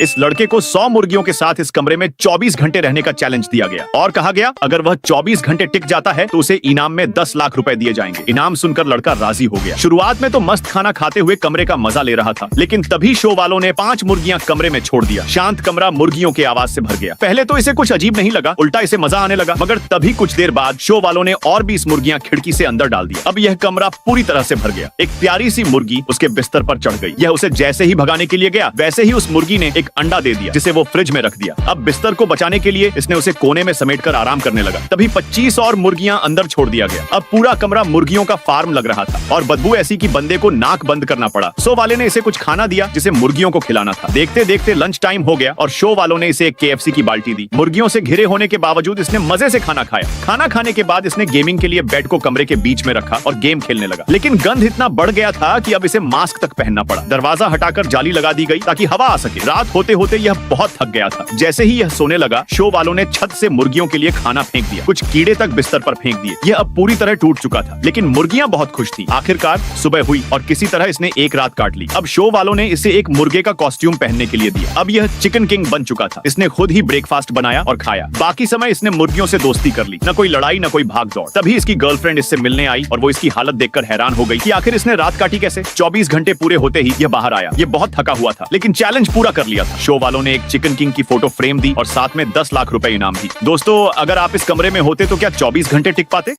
इस लड़के को 100 मुर्गियों के साथ इस कमरे में 24 घंटे रहने का चैलेंज दिया गया और कहा गया अगर वह 24 घंटे टिक जाता है तो उसे इनाम में 10 लाख रुपए दिए जाएंगे। इनाम सुनकर लड़का राजी हो गया। शुरुआत में तो मस्त खाना खाते हुए कमरे का मजा ले रहा था, लेकिन तभी शो वालों ने 5 मुर्गियां कमरे में छोड़ दिया। शांत कमरा मुर्गियों की आवाज से भर गया। पहले तो इसे कुछ अजीब नहीं लगा, उल्टा इसे मजा आने लगा, मगर तभी कुछ देर बाद शो वालों ने और 20 मुर्गियां खिड़की से अंदर डाल दी। अब यह कमरा पूरी तरह से भर गया। एक प्यारी सी मुर्गी उसके बिस्तर पर चढ़ गई। यह उसे जैसे ही भगाने के लिए गया वैसे ही उस मुर्गी ने एक अंडा दे दिया, जिसे वो फ्रिज में रख दिया। अब बिस्तर को बचाने के लिए इसने उसे कोने में समेटकर आराम करने लगा। तभी 25 और मुर्गियां अंदर छोड़ दिया गया। अब पूरा कमरा मुर्गियों का फार्म लग रहा था और बदबू ऐसी कि बंदे को नाक बंद करना पड़ा। शो वाले ने इसे कुछ खाना दिया जिसे मुर्गियों को खिलाना था। देखते देखते लंच टाइम हो गया और शो वालों ने इसे एक KFC की बाल्टी दी। मुर्गियों से घिरे होने के बावजूद इसने मजे से खाना खाया। खाना खाने के बाद इसने गेमिंग के लिए बेड को कमरे के बीच में रखा और गेम खेलने लगा, लेकिन गंध इतना बढ़ गया था कि अब इसे मास्क तक पहनना पड़ा। दरवाजा हटाकर जाली लगा दी गई ताकि हवा आ सके। रात होते होते यह बहुत थक गया था। जैसे ही यह सोने लगा, शो वालों ने छत से मुर्गियों के लिए खाना फेंक दिया। कुछ कीड़े तक बिस्तर पर फेंक दिए। यह अब पूरी तरह टूट चुका था, लेकिन मुर्गियां बहुत खुश थी। आखिरकार सुबह हुई और किसी तरह इसने एक रात काट ली। अब शो वालों ने इसे एक मुर्गे का कॉस्ट्यूम पहनने के लिए दिया। अब यह चिकन किंग बन चुका था। इसने खुद ही ब्रेकफास्ट बनाया और खाया। बाकी समय इसने मुर्गियों से दोस्ती कर ली। न कोई लड़ाई न कोई भाग दौड़। तभी इसकी गर्लफ्रेंड इससे मिलने आई और वो इसकी हालत देखकर हैरान हो गई कि आखिर इसने रात काटी कैसे। 24 घंटे पूरे होते ही यह बाहर आया। ये बहुत थका हुआ था, लेकिन चैलेंज पूरा कर लिया था। शो वालों ने एक चिकन किंग की फोटो फ्रेम दी और साथ में 10 लाख रुपए इनाम दी। दोस्तों, अगर आप इस कमरे में होते तो क्या 24 घंटे टिक पाते?